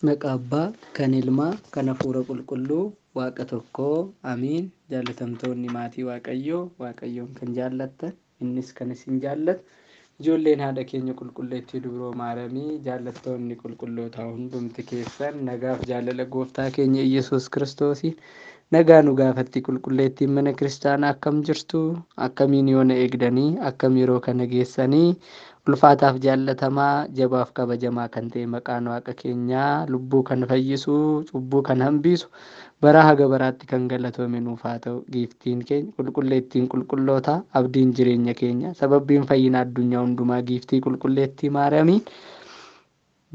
Maqaa Abbaa, kan Ilmaa, kan Hafuura Qulqulluu, Waaqa tokkoo, Amiin. Jaallatamtoonni maatii Waaqayyoo, Waaqayyoon kan jaallattan, innis kan isin jaallatu. Ijoolleen haadha keenya qulqulleettii Dubroo Maaramii, jaallattoonni qulqullootaa hundumti keessan nagaaf jaalala gooftaa keenya Iyyasuus Kiristoosiin nagaa nu gaafatti qulqulleettiin mana kiristaanaa akkam jirtu? Akkamiin yoona eegdanii? Akkam yeroo kana geessanii? Ulfaataaf jaallatamaa, jabaaf kabajamaa kan ta'e maqaan Waaqa keenyaa lubbuu kan fayyisuu, cubbuu kan hambisu, bara haga baraatti kan galatoome nuuf haa ta'u. Giiftiin keenya qulqulleettiin qulqullootaa, abdiin jireenya keenya, sababbiin fayyina addunyaa hundumaa giiftii qulqulleettii Maaramiin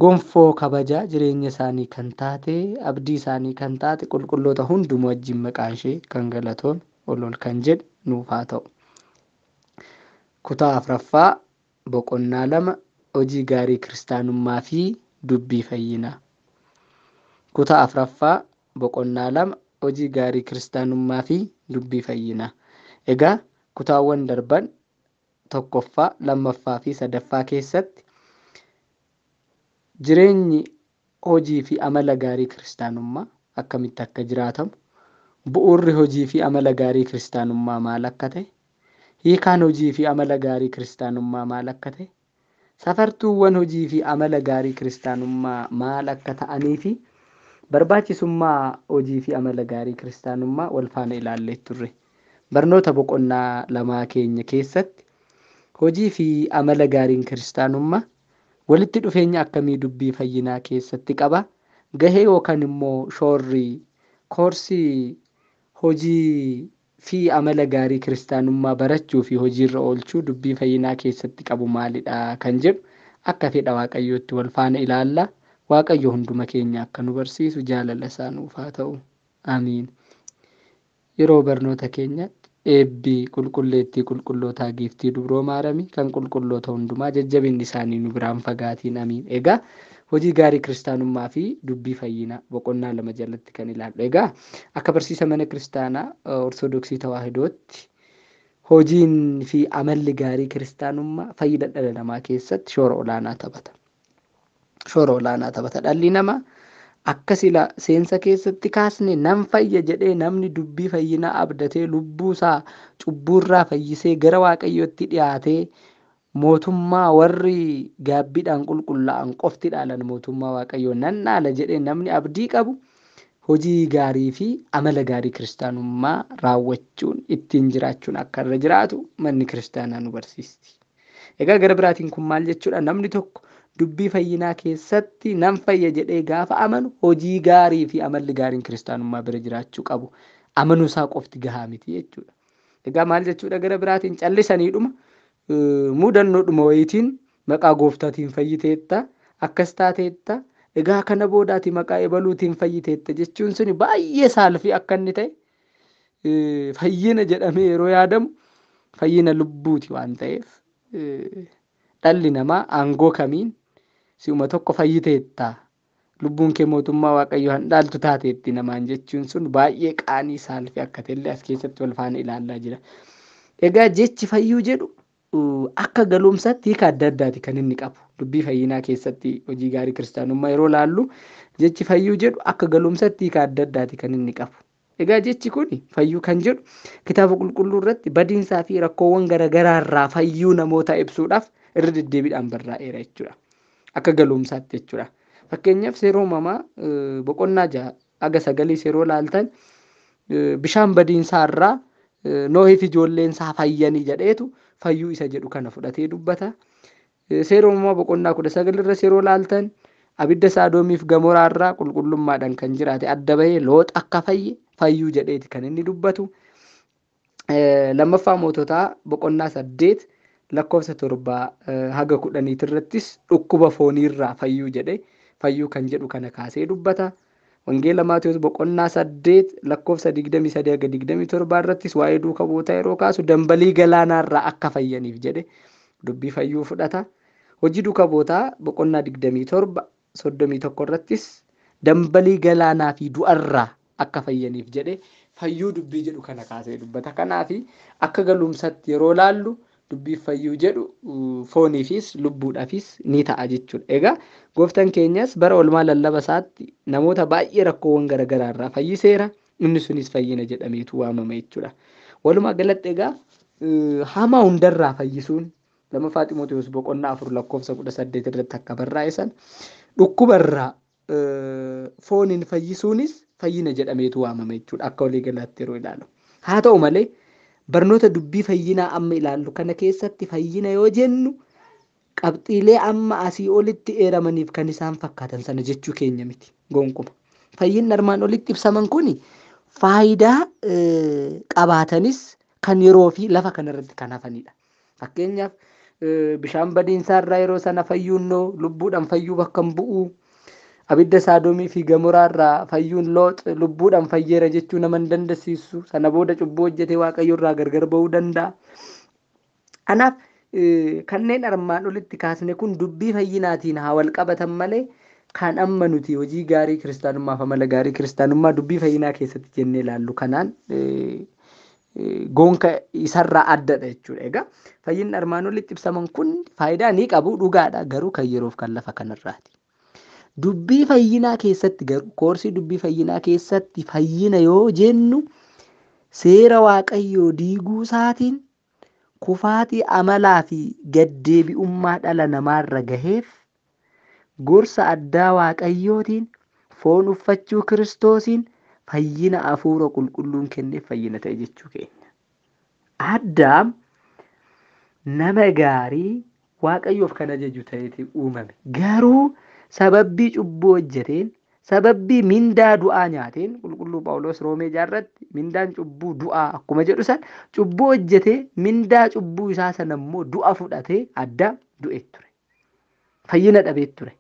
gonfoo kabajaa jireenya isaanii kan taate, abdii isaanii kan taate qulqulloota hundumaa wajjin maqaan ishee kan galatoome ol kan jedhe nuuf haa ta'u. Kutaa afuraffaa boqonnaa 2 hojii gaarii kiristaanummaa fi dubbii fayyinaa. Kutaa afuraffaa boqonnaa 2 hojii gaarii kiristaanummaa fi dubbii fayyinaa. Egaa kutaawwan darban 1ffaa, 2ffaa fi 3ffaa keessatti jireenyi hojii fi amala gaarii kiristaanummaa akkamitti akka jiraatamu, bu'uurri hojii fi amala gaarii kiristaanummaa maal akka ta'e, hiikaan hojii fi amala gaarii kiristaanummaa maal akka ta'e, safartuuwwan hojii fi amala gaarii kiristaanummaa maal akka ta'anii fi barbaachisummaa hojii fi amala gaarii kiristaanummaa wal faana ilaallee turre. Barnoota boqonnaa 2 keenya keessatti hojii fi amala gaariin kiristaanummaa walitti dhufeenya akkamii dubbii fayyinaa keessatti qaba? Gahee yookaan immoo shoorri koorsii hojii fi amala gaarii kiristaanummaa barachuu fi hojiirra oolchuu dubbii fayyinaa keessatti qabu maalidha kan jedhu akka fedha Waaqayyootti wal faana ilaalla. Waaqayyo hunduma keenya akka nu barsiisu jaalala isaa nuuf haa ta'u. Amiin. Yeroo barnoota keenyatti eebbi qulqulleettii qulqullootaa giiftii Dubroo Maaramii kan qulqulloota hundumaa jajjabinni isaanii nu biraan fagaatiin. Amiin. Egaa hojii gaarii kiristaanummaa fi dubbii fayyinaa boqonnaa 2 jalatti kan ilaallu. Egaa akka barsiisa mana kiristaanaa Ortodoksii Tawaahidootti hojiin fi amalli gaarii kiristaanummaa fayyina dhala namaa keessatti shoora olaanaa taphata. Shoora olaanaa taphata. Dhalli namaa akka sila seensa keessatti kaasne nan fayya jedhee namni dubbii fayyinaa abdatee lubbuu isaa cubbuurraa fayyisee gara Waaqayyootti dhiyaatee mootummaa warri gaabbiidhaan qulqullaa'an qofti dhaalan mootummaa Waaqayyoo nan dhaala jedhee namni abdii qabu hojii gaarii fi amala gaarii kiristaanummaa raawwachuun ittiin jiraachuun akka irra jiraatu manni kiristaanaa nu barsiisti. Egaa gara biraatiin kun maal jechuudha? Namni tokko dubbii fayyinaa keessatti nan fayya jedhee gaafa amanu hojii gaarii fi amalli gaariin kiristaanummaa bira jiraachuu qabu. Amanuu isaa qofti gahaa miti jechuudha. Egaa maal jechuudha? Gara biraatiin callisaniidhuma muudannoodhuma wayitiin maqaa gooftaatiin fayyiteetta, akkas taateetta, egaa kana boodaati maqaa ebaluutiin fayyiteetta jechuun suni baay'ee saalfii akka inni ta'e fayyina jedhamee yeroo yaadamu fayyina lubbuuti waan ta'eef dhalli namaa aangoo kamiin si'uma tokko fayyiteetta lubbuun kee mootummaa Waaqayyoo handhaaltu taateetti namaan jechuun sun baay'ee qaanii saalfii akka ta'e as keessatti wal faana ilaallaa jira. Egaa jechi fayyuu jedhu akka galumsaatti hiika adda addaati kan inni qabu. Dubbii fayyinaa keessatti hojii gaarii kiristaanummaa yeroo laallu jechi fayyuu jedhu akka galumsaatti hiika adda addaati kan inni qabu. Egaa jechi kun fayyuu kan jedhu kitaaba qulqulluu irratti badiinsaa fi rakkoowwan garaagaraa irraa fayyuu namoota ibsuudhaaf irra deddeebiidhaan barraa'eera jechuudha. Akka galumsaatti jechuudha. Fakkeenyaaf seera uumamaa boqonnaa 6 haga 9 yeroo laaltan bishaan badiinsaa irraa Nohii fi ijoolleen isaa fayyanii jedheetu fayyuu isa jedhu kana fudhatee dubbata. Seera uumamaa boqonnaa 19 irra yeroo laaltan abidda Sodoomiif Gamoraa irraa qulqullummaadhaan kan jiraate adda bahee Loox akka fayyuu jedheeti kan inni dubbatu. Lammaffaa moototaa boqonnaa 8 lakkoofsa 7 haga 10 irrattis dhukkuba fooniirraa fayyuu jedhee fayyuu kan jedhu kana kaasee dubbata. Wangeela Maatiyos boqonnaa 8 lakkoofsa 23 haga 27 irrattis waa'ee duuka bootaa yeroo kaasu dambalii galaanaarraa akka fayyaniif jedhe dubbii fayyuu fudhata. Hojii duuka bootaa boqonnaa 27 31 irrattis dambalii galaanaa fi du'arraa akka fayyaniif jedhe fayyuu dubbii jedhu kana kaasee dubbata. Kanaaf akka galumsatti yeroo laallu dubbiif fayyuu jedhu fooniifis lubbuudhaafis ni ta'a jechuudha. Egaa gooftaan keenyas bara olmaa lallaba isaatti namoota baay'ee rakkoowwan garaagaraa irraa fayyiseera. Inni sunis fayyina jedhameetu waamama jechuudha. Walumaa galatti egaa hamaa hundarraa fayyisuun lammaffaa Xiimotewos boqonnaa 4:18 irratti akka barraa'e san dhukkubarraa fooniin fayyisuunis fayyina jedhameetu waamama jechuudha akka walii galaatti yeroo ilaalu. Haa ta'u malee barnoota dubbii fayyinaa amma ilaallu kana keessatti fayyina yoo jennu qabxiilee amma asii olitti eeramaniif kan isaan fakkaatan sana jechuu keenya miti gonkumaa. Fayyinni armaan olitti ibsaman kuni faayidaa qabaatanis kan yeroo fi lafa kanarratti kan hafanidha. Fakkeenyaaf bishaan badiinsaa irraa yeroo sana fayyuunnoo lubbuudhaan fayyuu bakka hin bu'u. Abidda Saadomii fi Gamoraa irraa fayyuun Loox lubbuudhaan fayyeera jechuu nama hin dandeessisu. Sana booda cubbuu hojjetee Waaqayyo irraa gargar ba'uu danda'a. Kanaaf kanneen armaan olitti kaasne kun dubbii fayyinaatiin haa wal qabatan malee kan amma nuti hojii gaarii kiristaanummaa fi amala gaarii kiristaanummaa dubbii fayyinaa keessatti jennee ilaallu kanaan gonka isarraa addadha jechuudha. Egaa fayyinni armaan olitti ibsaman kun faayidaa ni qabu dhugaadha garuu kan yeroof kan lafa kanarraati. Dubbii fayyinaa keessatti garuu koorsii dubbii fayyinaa keessatti fayyina yoo jennu seera Waaqayyoo diiguu isaatiin kufaatii amalaa fi gaddeebi'ummaa dhala namaarra gaheef gorsa addaa Waaqayyootiin foon uffachuu Kiristoosiin fayyina hafuura qulqulluun kenneef fayyina ta'e jechuu keenya. Addaam nama gaarii Waaqayyoof kan ajaju ta'eeti uumame. Garuu sababbii cubbuu hojjeteen sababbii mindaa du'aa nyaateen qulqulluu Phaawulos Roomee jaarratti mindaan cubbuu du'aa akkuma jedhu san cubbuu hojjetee mindaa cubbuu isaa sana immoo du'a fudhatee Addaam du'e ture. Fayyina dhabee ture.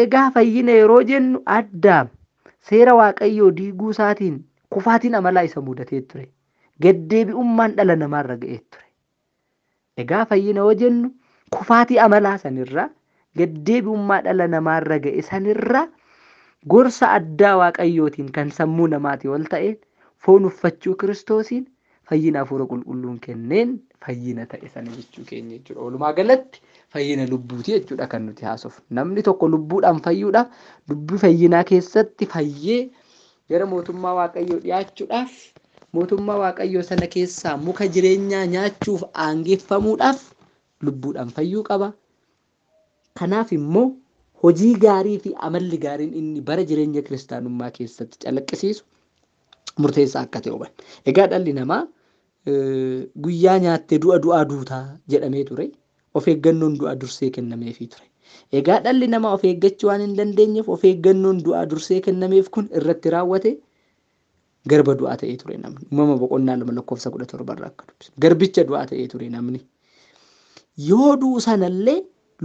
Egaa fayyina yeroo jennu Addaam seera Waaqayyoo diiguu isaatiin kufaatiin amalaa isa mudatee ture. Gaddeebi'ummaan dhala namaarra ga'ee ture. Egaa fayyina yoo jennu kufaatii amalaa sanirraa gaddeebi'ummaa dhala namaarra ga'e sanirraa gorsa addaa Waaqayyootiin kan sammuu namaatii ol ta'een foon uffachuu Kiristoosiin fayyina hafuura qulqulluun kenneen fayyina ta'e sana jechuu keenya jechuudha. Walumaa galatti fayyina lubbuuti jechuudha kan nuti haasofnu. Namni tokko lubbuudhaan fayyuudhaaf dubbii fayyinaa keessatti fayyee gara mootummaa Waaqayyoo dhiyaachuudhaaf mootummaa Waaqayyoo sana keessaa muka jireenyaa nyaachuuf aangeeffamuudhaaf lubbuudhaan fayyuu qaba. Kanaaf immoo hojii gaarii fi amalli gaariin inni bara jireenya kiristaanummaa keessatti calaqqisiisu murteessaa akka ta'e hubanna. Egaa dhalli namaa guyyaa nyaattee du'aa duutaa jedhamee ture. Of eeggannoon du'aa dursee kennameefii ture. Egaa dhalli namaa of eeggachuu waan hin dandeenyeef of eeggannoon du'aa dursee kennameef kun irratti raawwate garba du'aa ta'ee ture namni. Uumama boqonnaa 2:17 irraa akka dubbisnu. Garbicha du'aa ta'ee ture namni. Yoo du'u sanallee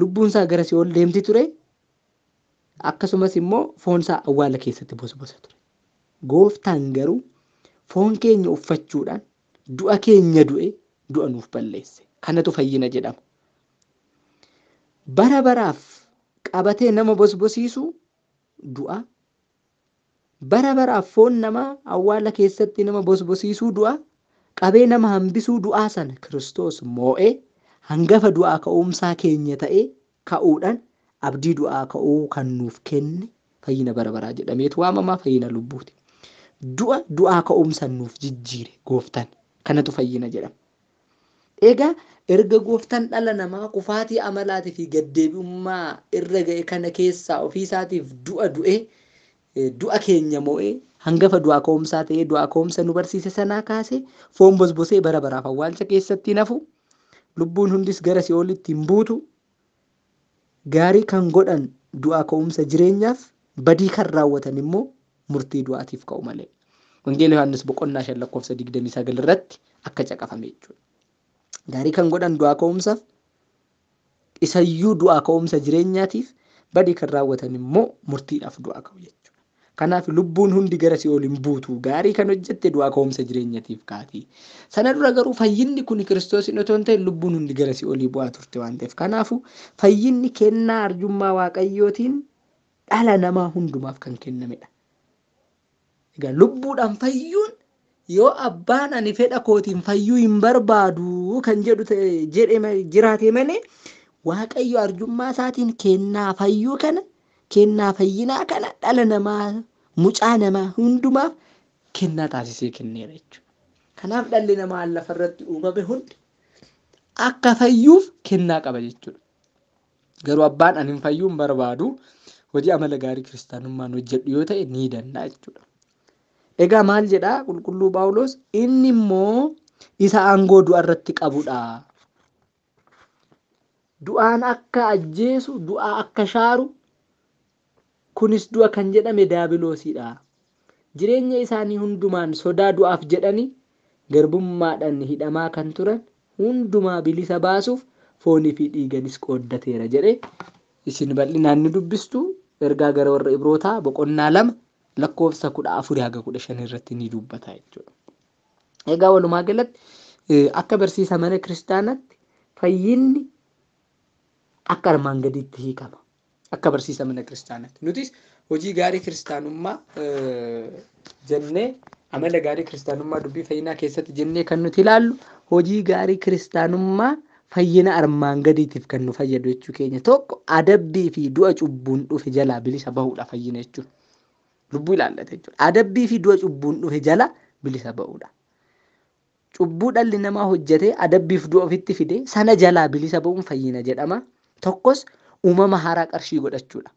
lubbuun isaa gara Si'ool deemti ture. Akkasumas immoo foon isaa awwaala keessatti bosbosa ture. Gooftaan garuu foon keenya uffachuudhaan du'a keenya du'a nuuf balleesse. Kanatu fayyina jedhama. Bara baraaf qabatee nama bosbosiisu du'a. Bara baraaf foon namaa awwaala keessatti nama bosbosiisuu du'a. Qabee nama hambisuu du'aa sana Kiristoos moo'ee hangafa du'aa ka'umsaa keenya ta'ee ka'uudhaan abdii du'aa ka'uu kan nuuf kenne fayyina bara baraa jedhameetu waamamaa fayyina lubbuuti. Du'aa ka'umsa nuuf jijjiire gooftaan kanatu fayyina jedhama. Egaa erga gooftaan dhala namaa kufaatii amalaatii fi gaddeebi'ummaa irra ga'e kana keessaa ofiisaatiif du'a keenya moo'ee hangafa du'aa ka'umsaa ta'ee du'aa ka'umsa nu barsiise sanaa kaasee foon bosbosee bara baraaf awwaalcha keessatti nafu lubbuun hundis gara Si'oolitti hin buutu gaarii kan godhan du'aa ka'umsa jireenyaaf badii kan raawwatan immoo murtii du'aatiif ka'u malee. Wangeela Yohaannis boqonnaa 5:29 irratti akka caqafame jechuudha. Gaarii kan godhan du'aa ka'umsaaf isayyuu du'aa ka'umsa jireenyaatiif badii kan raawwatan immoo murtiidhaaf du'aa ka'u jechuudha. Kanaaf lubbuun hundi gara Si'ool hin buutu gaarii kan hojjette du'aa ka'umsa jireenyaatiif kaati. Sana dura garuu fayyinni kun Kiristoosiin otoo hin ta'in lubbuun hundi gara Si'oolii bu'aa turte waan ta'eef. Kanaafuu fayyinni kennaa arjummaa Waaqayyootiin dhala namaa hundumaaf kan kennamedha. Egaa lubbuudhaan fayyuun yoo abbaan ani fedha kootiin fayyuu hin barbaadu kan jedhu jedhe jiraate malee Waaqayyo arjummaa isaatiin kennaa fayyuu kana kennaa fayyinaa kana dhala namaa mucaa namaa hundumaaf kennaa taasisee kenneera jechuudha. Kanaaf dhalli namaa lafarratti uumame hundi akka fayyuuf kennaa qaba jechuudha. Garuu abbaan ani fayyuu hin barbaadu hojii amala gaarii kiristaanummaan hojjedhu yoo ta'e ni danda'a jechuudha. Egaa maal jedhaa qulqulluu Phaawulos inni immoo isa aangoo du'a irratti qabudha. Du'aan akka ajjeesu, du'aa akka shaaru, kunis du'a kan jedhame daabiloosiidha. Jireenya isaanii hundumaan sodaa du'aaf jedhanii garbummaadhaan hidhamaa kan turan hundumaa bilisa baasuuf foonii fi dhiiganis qooddateera jedhee isin bal'inaan ni dubbistu. Ergaa gara warra Ibrootaa boqonnaa 2 lakkoofsa 14 haga 15 irratti ni dubbata jechuudha. Egaa walumaa galatti akka barsiisa mana kiristaanaatti fayyinni akka armaan gadiitti hiikama. Akka barsiisa mana kiristaanaatti nutis hojii gaarii kiristaanummaa jennee amala gaarii kiristaanummaa dubbii fayyinaa keessatti jennee kan nuti ilaallu hojii gaarii kiristaanummaa fayyina armaan gadiitiif kan nu fayyadu jechuu keenya. Tokko adabbii fi du'a cubbuun dhufe jalaa bilisa bahuudha fayyina jechuudha. Lubbuu ilaallate jechuudha. Adabbii fi du'a cubbuun dhufe jala bilisa bahuudha. Cubbuu dhalli namaa hojjetee adabbiif du'a ofitti fide sana jalaa bilisa bahuun fayyina jedhama. Tokkos uumama haaraa qarshii godhachuudha.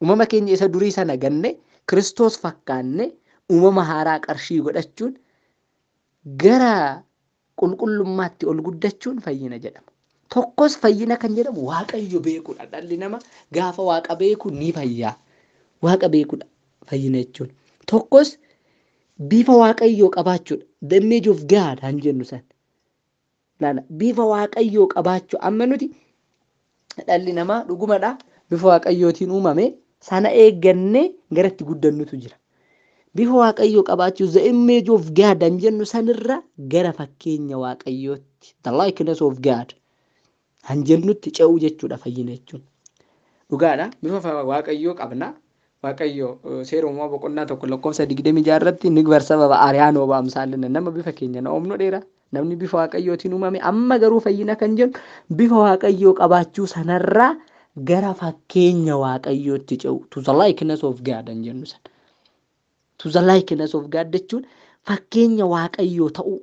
Uumama keenya isa durii sana ganne Kiristoos fakkaanne uumama haaraa qarshii godhachuun gara qulqullummaatti ol guddachuun fayyina jedhama. Tokkos fayyina kan jedhamu Waaqayyo beekuudha. Dhalli namaa gaafa Waaqa beeku ni fayyaa. Waaqa beekuudha fayyina jechuun. Tokkos bifa Waaqayyoo qabaachuudha. The image of God han jennu san. Laala bifa Waaqayyoo qabaachuu amma nuti dhalli namaa dhugumadha bifa Waaqayyootiin uumame sana eeggannee gara itti guddannutu jira. Bifa Waaqayyoo qabaachuu the image of God han jennu sanirra gara fakkeenya Waaqayyootti the likeness of God han jennutti ce'uu jechuudha fayyina jechuun. Dhugaadha bifa Waaqayyoo qabna. Waaqayyo seera uumamaa boqonnaa 1 lakkoofsa 26 irratti ni sababa aariyaan oobaa amsaalina nama bifa keenya na oomnu dheera namni bifa Waaqayyootiin uumame amma garuu fayyina kan jennu bifa Waaqayyoo qabaachuu sanarraa gara fakkeenya Waaqayyootti ce'u to the likeness of God han jennu sana. To the likeness of God jechuun fakkeenya Waaqayyoo ta'uu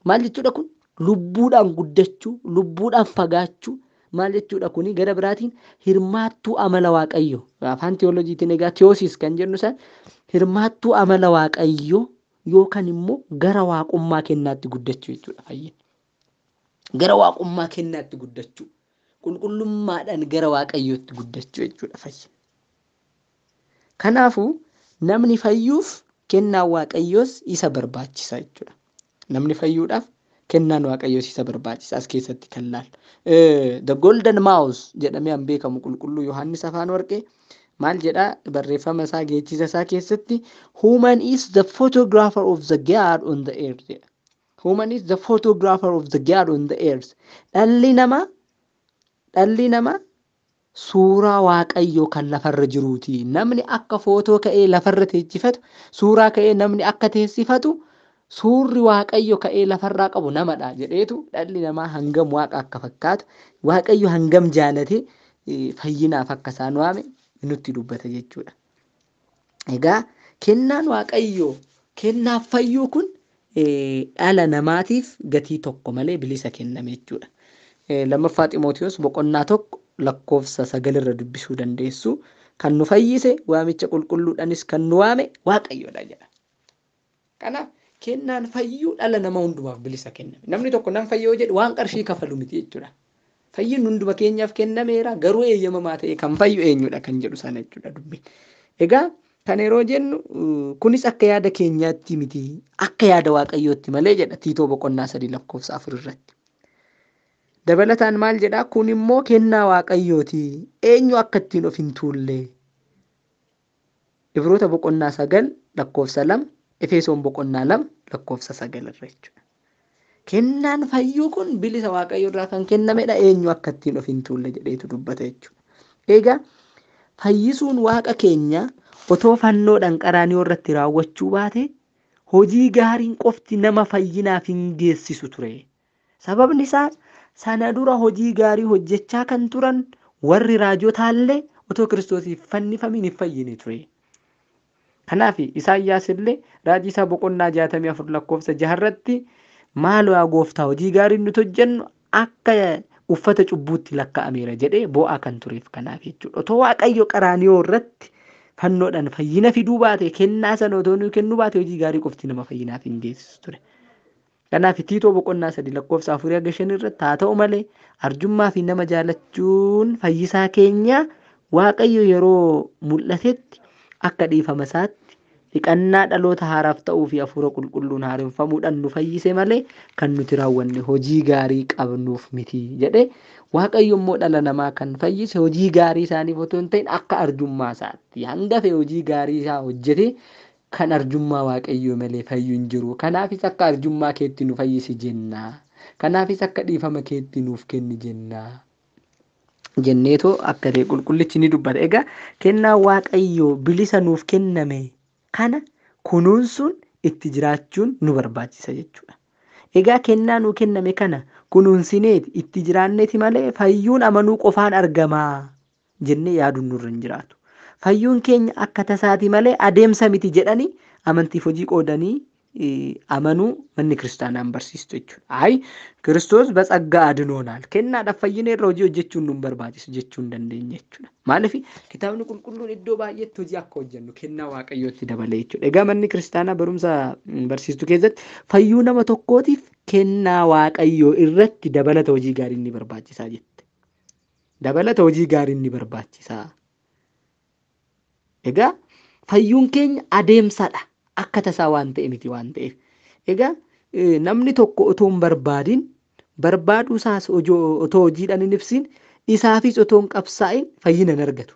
maal jechuudha kun lubbuudhaan guddachuu lubbuudhaan fagaachuu maal jechuudha kuni gara biraatiin hirmaattuu amala Waaqayyoo afaan teolojiitiin egaa teosis kan jennu san hirmaattuu amala Waaqayyoo yookaan immoo gara waaqummaa kennaatti guddachuu jechuudha fayyina. Gara waaqummaa kennaatti guddachuu qulqullummaadhaan gara Waaqayyootti guddachuu jechuudha fayyina. Kanaafuu namni fayyuuf kennaa Waaqayyoos isa barbaachisa jechuudha. Namni fayyuudhaaf kennaan Waaqayyoos isa barbaachisa as keessatti kan laal. The golden mouse jedhamee an beekamu qulqulluu Yohaannis afaan warqee maal jedha barreeffama isaa geechisa isaa keessatti human is the photographer of the God on the earth. Human is the photographer of the God on the earth. Dhalli namaa suuraa Waaqayyoo kan lafarra jiruuti. Namni akka footoo ka'ee lafarra teessifatu suuraa ka'ee namni akka teessifatu suurri Waaqayyo ka'ee lafarraa qabu namadha jedheetu dhalli namaa hangam Waaqa akka fakkaatu Waaqayyo hangam jaalate fayyinaaf akka isaan waame nutti dubbata jechuudha. Egaa kennaan Waaqayyoo kennaaf fayyuu kun dhala namaatiif gatii tokko malee bilisa kenname jechuudha. Lammaffaa Xiimotewos boqonnaa 1 lakkoofsa 9 irra dubbisuu dandeessu kan nu fayyise waamicha qulqulluudhaanis kan nu waame Waaqayyoodha jedha. Kanaaf kennaan fayyuu dhala nama hundumaaf bilisa kenname. Namni tokko nan fayyoo jedhu waan qarshii kafalu miti jechuudha. Fayyin hunduma keenyaaf kennameera garuu eeyyamamaa ta'e kan fayyu eenyudha kan jedhu sana jechuudha dubbi. Egaa kan yeroo jennu kunis akka yaada keenyaatti miti akka yaada Waaqayyootti malee jedha Tiitoo boqonnaa 3 lakkoofsa 4 irratti. Dabalataan maal jedha kun immoo kennaa Waaqayyooti eenyu akka ittiin of hin tuulle. Ibroota boqonnaa 9 lakkoofsa 2 Efesoon boqonnaa 2 lakkoofsa 9 irra jechuudha. Kennaan fayyuu kun bilisa Waaqayyo irraa kan kennamedha eenyu akka ittiin of hin tuulle jedheetu dubbata jechuudha. Egaa fayyisuun Waaqa keenya otoo fannoodhaan qaraanioo irratti raawwachuu baate hojii gaariin qofti nama fayyinaaf hin geessisu ture. Sababni isaas sana dura hojii gaarii hojjechaa kan turan warri raajotaallee otoo Kiristoosiif fannifamin hin fayyine ture. Kanaaf Isaayyaas illee raajii isaa boqonnaa 64 lakkoofsa 6 irratti maal yaa gooftaa hojii gaarii nuti hojjennu akka uffata cubbuutti lakka'ameera jedhee boo'aa kan tureef kanaaf jechuudha. Otoo Waaqayyo qaraaniyoo irratti fannoodhaan fayyina fiduu baate kennaa sana otoo nu kennuu baate hojii gaarii qofti nama fayyinaaf hin geessisu ture. Kanaaf Tiitoo boqonnaa 3 lakkoofsa 4-5 irratti haa ta'u malee arjummaa fi nama jaalachuun fayyisaa keenya Waaqayyo yeroo mul'atetti akka dhiifama isaatti dhiqannaa dhaloota haaraaf ta'uu fi hafuura qulqulluun haaromfamuudhaan nu fayyise malee kan nuti raawwanne hojii gaarii qabnuuf miti jedhe. Waaqayyo immoo dhala namaa kan fayyise hojii gaarii isaaniif otoo hin ta'in akka arjummaa isaatti hangafe hojii gaarii isaa hojjete kan arjummaa Waaqayyo malee fayyu hin jiru. Kanaafis akka arjummaa keetti nu fayyisi jenna. Kanaafis akka dhiifama keetti nuuf kenni jenna. Jenneetoo akka ta'e qulqullichi ni dubbata. Egaa kennaa Waaqayyo bilisa nuuf kenname kana kunuunsuun itti jiraachuun nu barbaachisa jechuudha. Egaa kennaa nuu kenname kana kunuunsineeti itti jiraanneeti malee fayyuun amanuu qofaan argamaa jennee yaaduun nurra hin jiraatu. Fayyuun keenya akka tasaati malee adeemsa miti jedhanii amantiif hojii qoodanii amanuu manni kiristaanaan barsiistu jechuudha. Ay Kiristoos በጸጋ አድኖናል kennaadhaaf fayyina irra hojii hojjechuun nu barbaachisu jechuu hin dandeenye jechuudha. Maaliif kitaabni qulqulluun iddoo baay'eetti hojii akka hojjennu kennaa Waaqayyootti dabalee jechuudha. Egaa manni kiristaanaa barumsa barsiistu keessatti fayyuu nama tokkootiif kennaa Waaqayyoo irratti dabalata hojii gaarii ni barbaachisaa jette. Dabalata hojii gaarii ni barbaachisaa. Egaa fayyuun keenya adeemsadha. Akka tasaa waan ta'e miti waan ta'eef. Egaa namni tokko otoo hin barbaaduu isaas otoo hojiidhaan hin ibsin isaafis otoo hin qabsaa'in fayyina hin argatu.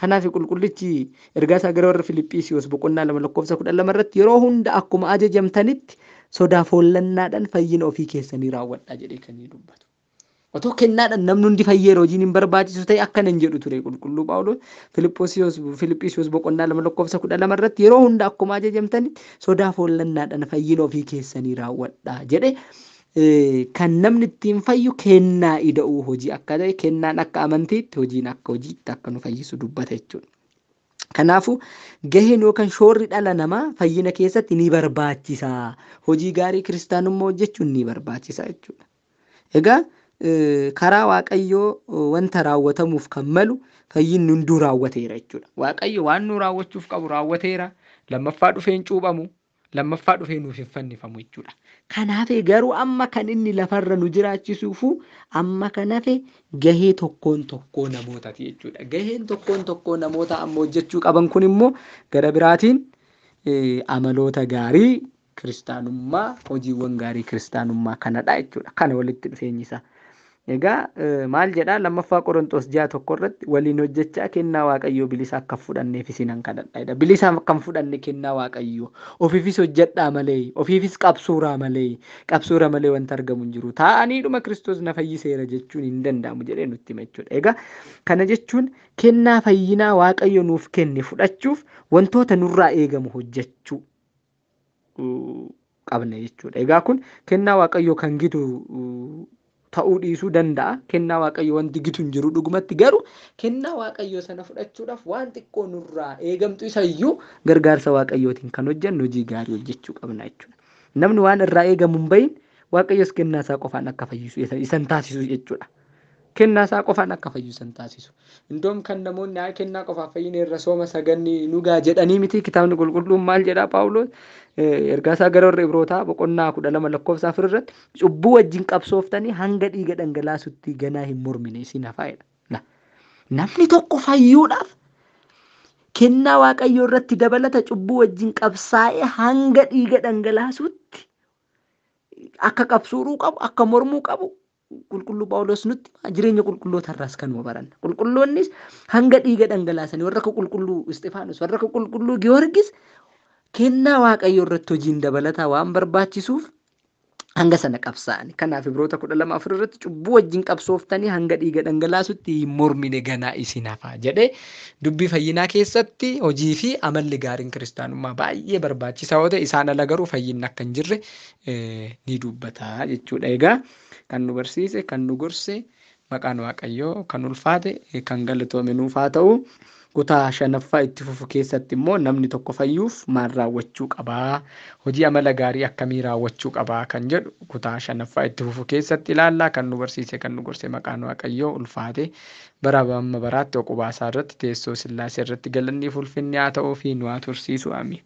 Kanaaf qulqullichi ergaa isaa gara warra Filiphisiyoos boqonnaa 2 lakkoofsa 12 irratti yeroo hunda akkuma ajajamtanitti sodaaf hollannaadhaan fayyina ofii keessanii raawwadhaa jedhee kan inni dubbatu. Otoo kennaadhaan namni hundi fayyeera hojiin hin barbaachisu ta'e akkana hin jedhu ture qulqulluu Phaawulos Filiphisiyoos boqonnaa 2 lakkoofsa 12 irratti yeroo hunda akkuma ajajamtanitti sodaaf hollannaadhaan fayyina ofii keessanii raawwadhaa jedhee kan namni ittiin fayyu kennaa ida'uu hojii akka ta'e kennaan akka amantiitti hojiin akka hojiitti akka nu fayyisu dubbata jechuudha. Kanaafuu gaheen yookaan shoorri dhala namaa fayyina keessatti ni barbaachisa. Hojii gaarii kiristaanummaa hojjechuun ni barbaachisa jechuudha. Egaa karaa Waaqayyoo wanta raawwatamuuf kan malu fayyinni hunduu raawwateera jechuudha. Waaqayyo waan nu raawwachuuf qabu raawwateera. Lammaffaa dhufee hin cuuphamu. Lammaffaa dhufee nuuf hin fannifamu jechuudha. Kanaaf garuu amma kan inni lafarra nu jiraachisuufu amma kanaaf gahee tokkoon tokkoo namootaati jechuudha. Gaheen tokkoon tokkoo namoota amma hojjechuu qaban kun immoo gara biraatiin amaloota gaarii kiristaanummaa hojiiwwan gaarii kiristaanummaa kanadha jechuudha. Kana walitti dhufeenyi isaa. Egaa maal jedhaa lammaffaa Qorontos 6:1 irratti waliin hojjechaa kennaa Waaqayyoo bilisa akka fudhanneef isinan kadhadhaa. Bilisa akka fudhanne kennaa Waaqayyoo ofiifis hojjedhaa malee ofiifis qabsuuraa malee wanta argamu hin jiru. Taa'aniidhuma Kiristoos na fayyiseera jechuun hin danda'amu jedhee nutti hima jechuudha. Egaa kana jechuun kennaa fayyinaa Waaqayyo nuuf kenne fudhachuuf wantoota nurraa eegamu hojjechuu qabna jechuudha. Egaa kun kennaa Waaqayyoo kan gitu ta'uu dhiisuu danda'a. Kennaa Waaqayyoo wanti gitu hin jiru dhugumatti garuu kennaa Waaqayyoo sana fudhachuudhaaf waan xiqqoo nurraa eegamtu isayyuu gargaarsa Waaqayyootiin kan hojjennu hojii gaarii hojjechuu qabna jechuudha. Namni waan irraa eegamu hin bahin Waaqayyoos kennaa isaa qofaan akka fayyisu isan taasisu jechuudha. Kennaa isaa qofaan akka fayyisan taasisu. Indoom kan namoonni kennaa qofaaf fayyina irra sooma saganni nugaa jedhanii miti kitaabni qulqulluun maal jedhaa Phaawulos ergaa isaa gara warra Ibrootaa boqonnaa 12 lakkoofsa 4 irratti cubbuu wajjin qabsooftanii hanga dhiiga dhangalaasutti ganaa hin mormine isin hafaa'edha. Namni tokko fayyuudhaaf kennaa Waaqayyoo irratti dabalata cubbuu wajjin qabsaa'ee hanga dhiiga dhangalaasutti akka qabsuuruu qabu akka mormuu qabu qulqulluu Phaawulos nutti jireenya qulqulloota irraas kanuma baranna. Qulqulloonnis hanga dhiiga dhangalaasanii warra akka qulqulluu Isxifaanos warra akka qulqulluu Giyoorgis kennaa Waaqayyoo irratti hojiin dabalataa waan barbaachisuuf hanga sana qabsaa'ani. Kanaaf Ibroota 12 irratti cubbuu wajjin qabsooftanii hanga dhiiga dhangalaasutti hin mormine ganaa isin hafa jedhee dubbii fayyinaa keessatti hojii fi amalli gaariin kiristaanummaa baay'ee barbaachisaa yoo ta'e isaan ala garuu fayyinni akka hin jirre ni dubbata jechuudha. Egaa kan nu barsiise kan nu gorse maqaan Waaqayyoo kan ulfaate kan galatoome nuuf haa ta'u. Kutaa 5ffaa itti fufu keessatti immoo namni tokko fayyuuf maal raawwachuu qabaa? Hojii amala gaarii akkamii raawwachuu qabaa kan jedhu kutaa 5ffaa itti fufu keessatti ilaalla. Kan nu barsiise kan nu gorse maqaan Waaqayyoo ulfaate bara amma baraatti oqubaasaa irratti teessoo Sillaasee irratti galanni ulfinni haa ta'uu fi nu haa tursiisu. Amiin.